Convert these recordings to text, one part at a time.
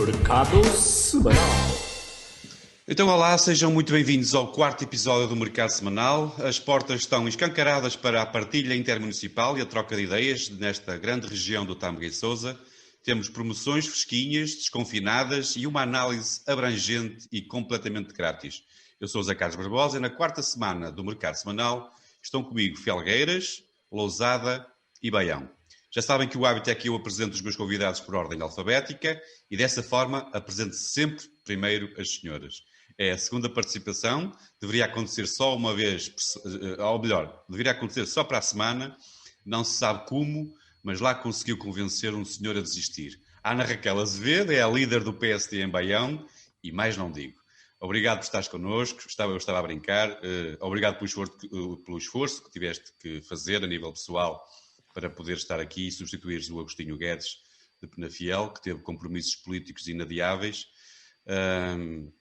Mercado Semanal. Então, olá, sejam muito bem-vindos ao quarto episódio do Mercado Semanal. As portas estão escancaradas para a partilha intermunicipal e a troca de ideias nesta grande região do Tâmega e Sousa. Temos promoções fresquinhas, desconfinadas e uma análise abrangente e completamente grátis. Eu sou o Zé Carlos Barbosa e na quarta semana do Mercado Semanal estão comigo Felgueiras, Lousada e Baião. Já sabem que o hábito é que eu apresento os meus convidados por ordem alfabética e dessa forma apresento sempre primeiro as senhoras. É a segunda participação, deveria acontecer só uma vez, ou melhor, deveria acontecer só para a semana, não se sabe como, mas lá conseguiu convencer um senhor a desistir. A Ana Raquel Azevedo é a líder do PSD em Baião e mais não digo. Obrigado por estares connosco, eu estava a brincar, obrigado pelo esforço que tiveste que fazer a nível pessoal para poder estar aqui e substituires o Agostinho Guedes de Penafiel, que teve compromissos políticos inadiáveis.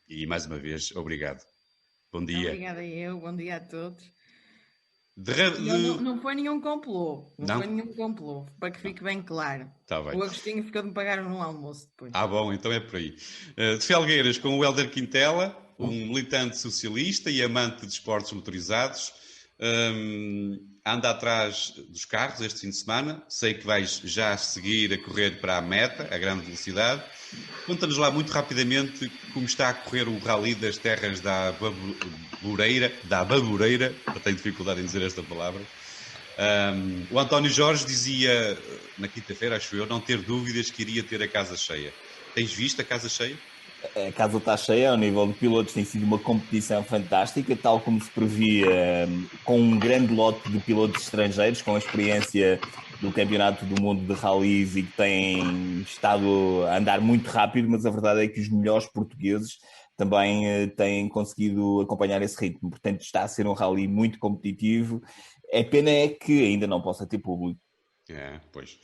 E mais uma vez, obrigado. Bom dia. Obrigada bom dia a todos. Não, não foi nenhum complô. Não foi nenhum complô, para que fique bem claro. Tá bem. O Agostinho ficou de me pagar um almoço depois. Bom, então é por aí. De Felgueiras, com o Hélder Quintela, um militante socialista e amante de esportes motorizados. Anda atrás dos carros este fim de semana. Sei que vais já seguir a correr para a meta, a grande velocidade. Conta-nos lá muito rapidamente como está a correr o rally das terras da Babureira, eu tenho dificuldade em dizer esta palavra. O António Jorge dizia, na quinta-feira, acho eu, não ter dúvidas que iria ter a casa cheia. Tens visto a casa cheia? A casa está cheia, ao nível de pilotos tem sido uma competição fantástica, tal como se previa, com um grande lote de pilotos estrangeiros, com a experiência do Campeonato do Mundo de Rallys e que têm estado a andar muito rápido, mas a verdade é que os melhores portugueses também têm conseguido acompanhar esse ritmo. Portanto, está a ser um rally muito competitivo. A pena é que ainda não possa ter público. Pois.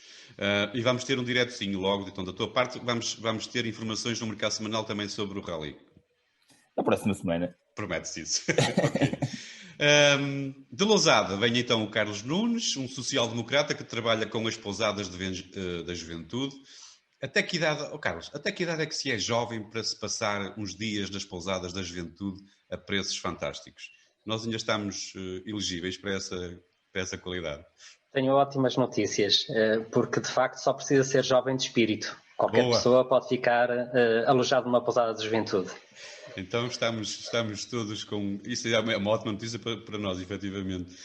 E vamos ter um diretozinho logo, então, da tua parte. Vamos ter informações no Mercado Semanal também sobre o rally. Na próxima semana. Promete-se isso. Ok. De Lousada vem então o Carlos Nunes, um social-democrata que trabalha com as pousadas da juventude. Até que idade, Carlos, até que idade é que se é jovem para se passar uns dias nas pousadas da juventude a preços fantásticos? Nós ainda estamos elegíveis para essa qualidade. Tenho ótimas notícias, porque de facto só precisa ser jovem de espírito. Qualquer pessoa pode ficar alojado numa pousada de juventude. Então estamos todos com... Isso é uma ótima notícia para nós, efetivamente.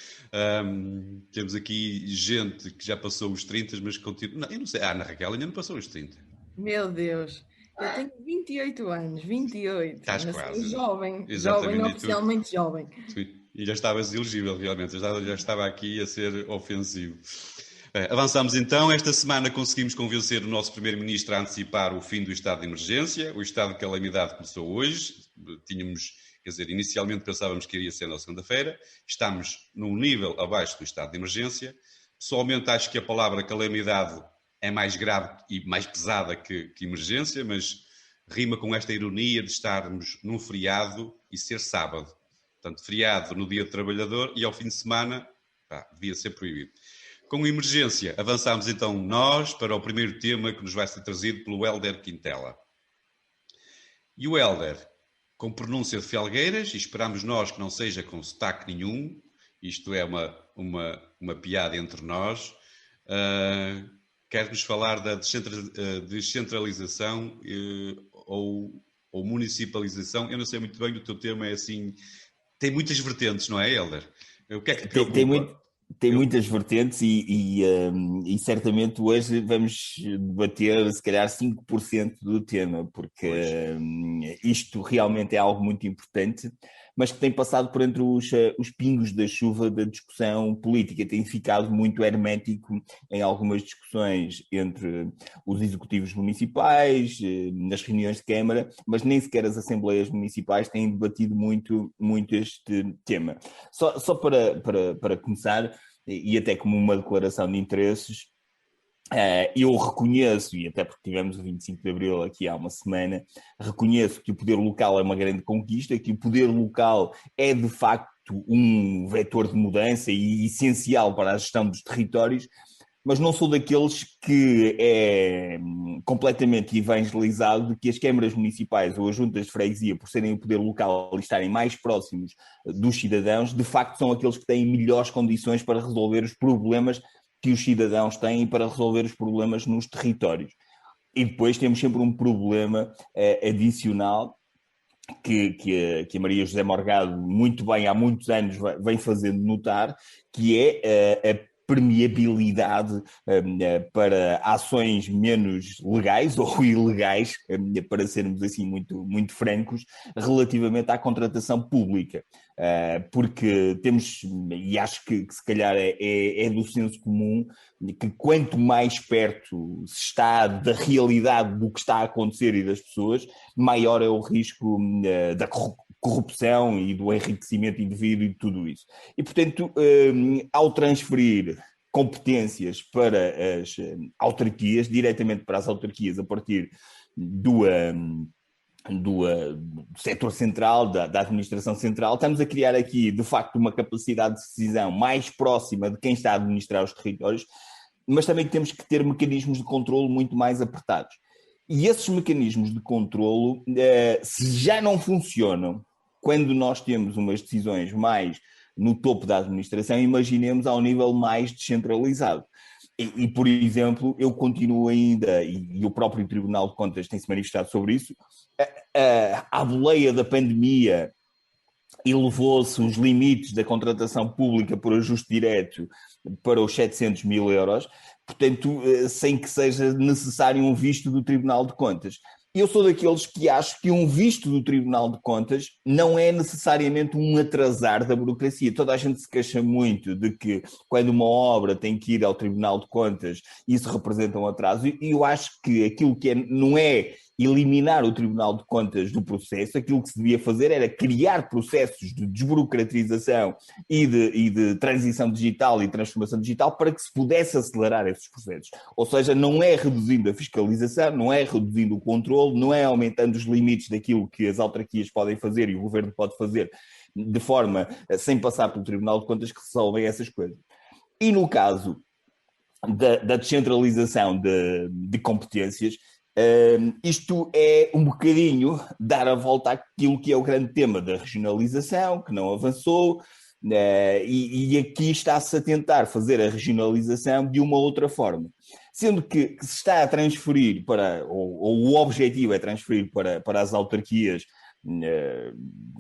Temos aqui gente que já passou os 30, mas continua... Não, eu não sei, a Ana Raquel ainda não passou os 30. Meu Deus, eu tenho 28 anos, 28. Estás quase. Jovem, oficialmente jovem. E já estavas elegível, realmente. Já estava aqui a ser ofensivo. Avançamos então. Esta semana conseguimos convencer o nosso Primeiro-Ministro a antecipar o fim do estado de emergência. O estado de calamidade começou hoje. Inicialmente pensávamos que iria ser na segunda-feira. Estamos num nível abaixo do estado de emergência. Pessoalmente acho que a palavra calamidade é mais grave e mais pesada que emergência, mas rima com esta ironia de estarmos num feriado e ser sábado. Portanto, feriado no dia do trabalhador e ao fim de semana, devia ser proibido. Com emergência, avançamos então nós para o primeiro tema que nos vai ser trazido pelo Hélder Quintela. E o Hélder, com pronúncia de Felgueiras, e esperamos nós que não seja com sotaque nenhum, isto é uma piada entre nós, quer-nos falar da descentralização ou municipalização. Eu não sei muito bem, o teu termo é assim... Tem muitas vertentes, não é, Hélder? O que é que te preocupa? Tem muitas vertentes e certamente hoje vamos debater se calhar 5% do tema, porque isto realmente é algo muito importante, mas que tem passado por entre os pingos da chuva da discussão política, tem ficado muito hermético em algumas discussões entre os executivos municipais, nas reuniões de Câmara, mas nem sequer as assembleias municipais têm debatido muito este tema. Só para começar, e até como uma declaração de interesses, eu reconheço, e até porque tivemos o 25 de Abril aqui há uma semana, reconheço que o poder local é uma grande conquista, que o poder local é de facto um vetor de mudança e essencial para a gestão dos territórios, mas não sou daqueles que é completamente evangelizado de que as câmaras municipais ou as juntas de freguesia, por serem o poder local e estarem mais próximos dos cidadãos, de facto são aqueles que têm melhores condições para resolver os problemas que os cidadãos têm e para resolver os problemas nos territórios. E depois temos sempre um problema adicional que a Maria José Morgado muito bem há muitos anos vem fazendo notar, que é a permeabilidade para ações menos legais ou ilegais, para sermos assim muito francos, relativamente à contratação pública. Porque temos, e acho que se calhar é do senso comum, que quanto mais perto se está da realidade do que está a acontecer e das pessoas, maior é o risco da corrupção e do enriquecimento indevido e tudo isso. E, portanto, ao transferir competências para as autarquias, diretamente para as autarquias a partir do setor central, da administração central, estamos a criar aqui, de facto, uma capacidade de decisão mais próxima de quem está a administrar os territórios, mas também temos que ter mecanismos de controlo muito mais apertados. E esses mecanismos de controlo, se já não funcionam quando nós temos umas decisões mais no topo da administração, imaginemos ao nível mais descentralizado. E, por exemplo, eu continuo ainda, e o próprio Tribunal de Contas tem-se manifestado sobre isso, à boleia da pandemia elevou-se os limites da contratação pública por ajuste direto para os 700 mil euros, portanto, sem que seja necessário um visto do Tribunal de Contas. Eu sou daqueles que acho que um visto do Tribunal de Contas não é necessariamente um atrasar da burocracia. Toda a gente se queixa muito de que quando uma obra tem que ir ao Tribunal de Contas, isso representa um atraso. E eu acho que aquilo que não é eliminar o Tribunal de Contas do processo, aquilo que se devia fazer era criar processos de desburocratização e de transição digital e transformação digital para que se pudesse acelerar esses processos. Ou seja, não é reduzindo a fiscalização, não é reduzindo o controle, não é aumentando os limites daquilo que as autarquias podem fazer e o governo pode fazer de forma sem passar pelo Tribunal de Contas que resolvem essas coisas. E no caso da descentralização de competências, isto é um bocadinho dar a volta àquilo que é o grande tema da regionalização, que não avançou, e aqui está-se a tentar fazer a regionalização de uma outra forma. Sendo que se está a transferir ou o objetivo é transferir para as autarquias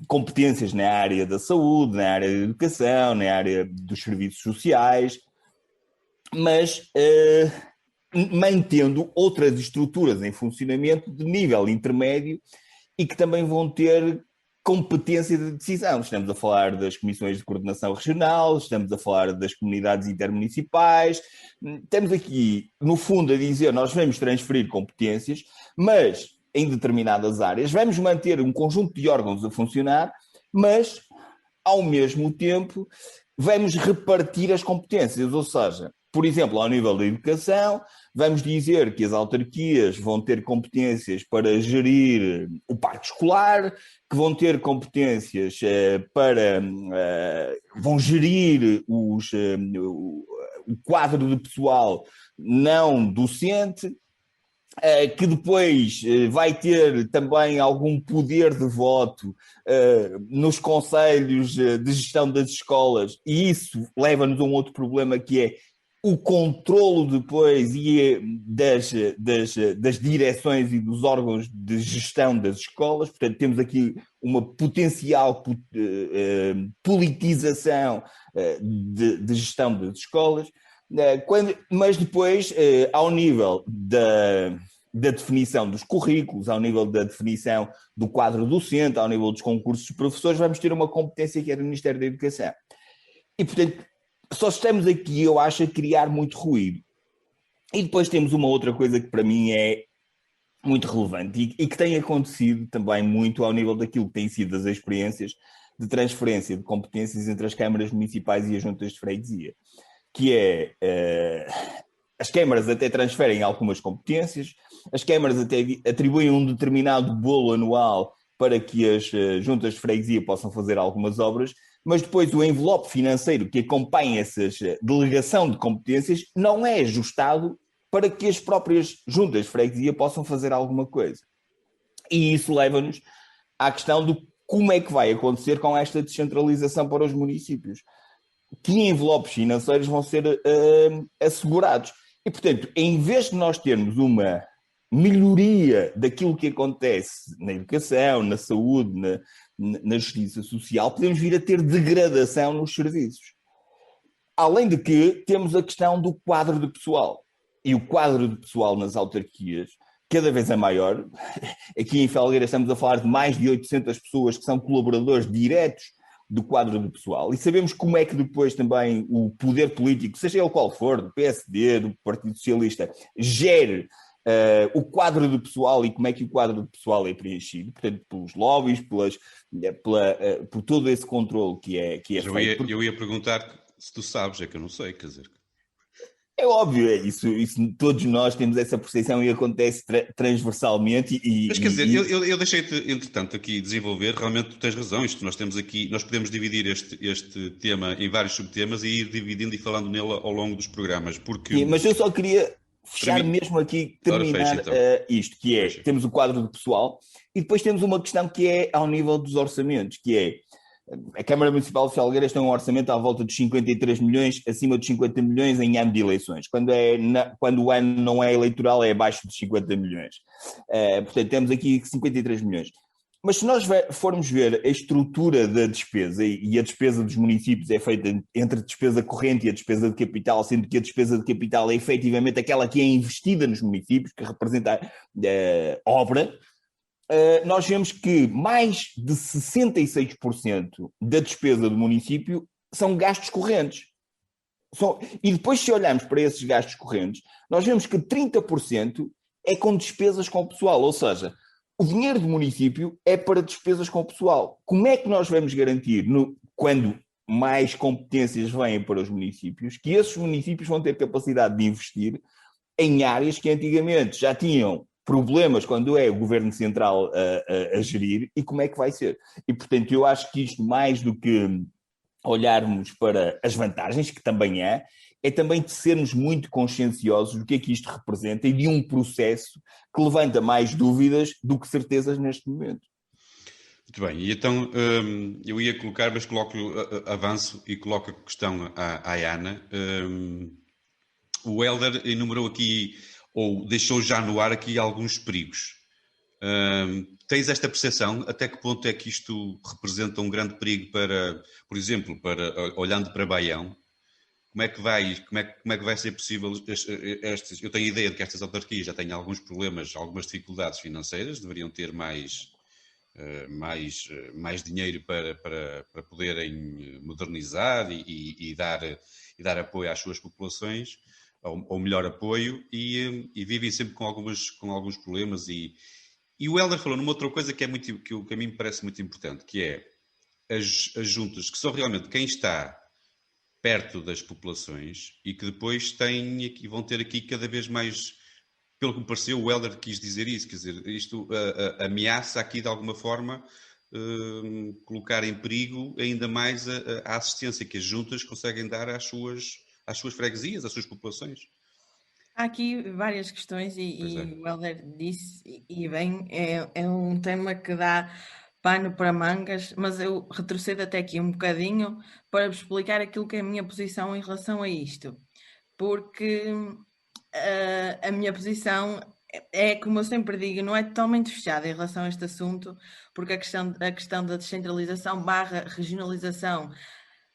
competências na área da saúde, na área da educação, na área dos serviços sociais, mas mantendo outras estruturas em funcionamento de nível intermédio e que também vão ter competência de decisão. Estamos a falar das comissões de coordenação regional, estamos a falar das comunidades intermunicipais, estamos aqui, no fundo, a dizer nós vamos transferir competências, mas em determinadas áreas vamos manter um conjunto de órgãos a funcionar, mas, ao mesmo tempo, vamos repartir as competências, ou seja, por exemplo, ao nível da educação, vamos dizer que as autarquias vão ter competências para gerir o parque escolar, que vão ter competências vão gerir o quadro de pessoal não docente, que depois vai ter também algum poder de voto nos conselhos de gestão das escolas, e isso leva-nos a um outro problema que é o controlo depois das direções e dos órgãos de gestão das escolas. Portanto, temos aqui uma potencial politização de gestão das escolas, mas depois, ao nível da definição dos currículos, ao nível da definição do quadro docente, ao nível dos concursos de professores, vamos ter uma competência que é do Ministério da Educação. E, portanto, só estamos aqui, eu acho, a criar muito ruído. E depois temos uma outra coisa que para mim é muito relevante e que tem acontecido também muito ao nível daquilo que têm sido as experiências de transferência de competências entre as câmaras municipais e as juntas de freguesia, que é as câmaras até transferem algumas competências, as câmaras até atribuem um determinado bolo anual para que as juntas de freguesia possam fazer algumas obras, mas depois o envelope financeiro que acompanha essa delegação de competências não é ajustado para que as próprias juntas de freguesia possam fazer alguma coisa. E isso leva-nos à questão de como é que vai acontecer com esta descentralização para os municípios. Que envelopes financeiros vão ser assegurados. E, portanto, em vez de nós termos uma melhoria daquilo que acontece na educação, na saúde, na justiça social, podemos vir a ter degradação nos serviços. Além de que temos a questão do quadro de pessoal. E o quadro de pessoal nas autarquias cada vez é maior. Aqui em Felgueiras estamos a falar de mais de 800 pessoas que são colaboradores diretos do quadro de pessoal. E sabemos como é que depois também o poder político, seja ele qual for, do PSD, do Partido Socialista, gere o quadro de pessoal e como é que o quadro de pessoal é preenchido, portanto, pelos lobbies, por todo esse controle que é feito. Eu ia perguntar se tu sabes, é que eu não sei, quer dizer... É óbvio, é isso, todos nós temos essa percepção e acontece transversalmente. Mas quer dizer, eu deixei-te, entretanto, aqui desenvolver, realmente tu tens razão, isto nós temos aqui, nós podemos dividir este tema em vários subtemas e ir dividindo e falando nele ao longo dos programas, porque... Sim, mas eu só queria fechar mesmo aqui, terminar então. Isto, que é, temos o quadro do pessoal e depois temos uma questão que é ao nível dos orçamentos, que é, a Câmara Municipal de Felgueiras tem um orçamento à volta de 53 milhões, acima de 50 milhões em ano de eleições. Quando o ano não é eleitoral, é abaixo de 50 milhões. Portanto, temos aqui 53 milhões. Mas se nós formos ver a estrutura da despesa, e a despesa dos municípios é feita entre a despesa corrente e a despesa de capital, sendo que a despesa de capital é efetivamente aquela que é investida nos municípios, que representa obra, nós vemos que mais de 66% da despesa do município são gastos correntes. E depois, se olharmos para esses gastos correntes, nós vemos que 30% é com despesas com o pessoal, ou seja, o dinheiro do município é para despesas com o pessoal. Como é que nós vamos garantir, quando mais competências vêm para os municípios, que esses municípios vão ter capacidade de investir em áreas que antigamente já tinham problemas quando é o Governo Central a gerir, e como é que vai ser? E, portanto, eu acho que isto, mais do que olharmos para as vantagens, que também é também de sermos muito conscienciosos do que é que isto representa e de um processo que levanta mais dúvidas do que certezas neste momento. Muito bem, e então eu ia colocar, mas avanço e coloco a questão à Ana. O Hélder enumerou aqui, ou deixou já no ar aqui alguns perigos. Tens esta percepção? Até que ponto é que isto representa um grande perigo para, por exemplo, olhando para Baião, como é que vai ser possível eu tenho a ideia de que estas autarquias já têm alguns problemas, algumas dificuldades financeiras, deveriam ter mais dinheiro para poderem modernizar e dar apoio às suas populações, ou melhor apoio, e vivem sempre com alguns problemas. E o Hélder falou numa outra coisa que a mim me parece muito importante, que é as juntas, que são realmente quem está perto das populações e que depois vão ter aqui cada vez mais, pelo que me pareceu, o Hélder quis dizer isso, quer dizer, isto ameaça aqui de alguma forma colocar em perigo ainda mais a assistência que as juntas conseguem dar às suas freguesias, às suas populações. Há aqui várias questões e o Hélder disse, e bem, é um tema que dá pano para mangas, mas eu retrocedo até aqui um bocadinho para vos explicar aquilo que é a minha posição em relação a isto. Porque a minha posição é, como eu sempre digo, não é totalmente fechada em relação a este assunto, porque a questão da descentralização / regionalização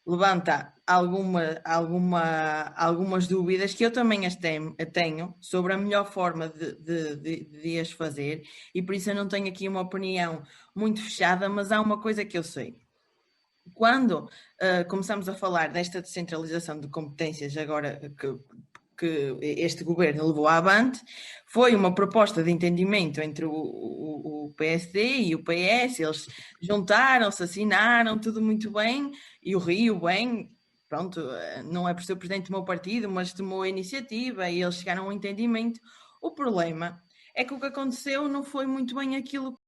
levanta algumas dúvidas que eu também as tenho sobre a melhor forma de as fazer, e por isso eu não tenho aqui uma opinião muito fechada, mas há uma coisa que eu sei. Quando começamos a falar desta descentralização de competências agora que este governo levou avante, foi uma proposta de entendimento entre o PSD e o PS, eles juntaram-se, assinaram, tudo muito bem, e o Rio, bem, pronto, não é por ser o presidente do meu partido, mas tomou a iniciativa e eles chegaram a um entendimento. O problema é que o que aconteceu não foi muito bem aquilo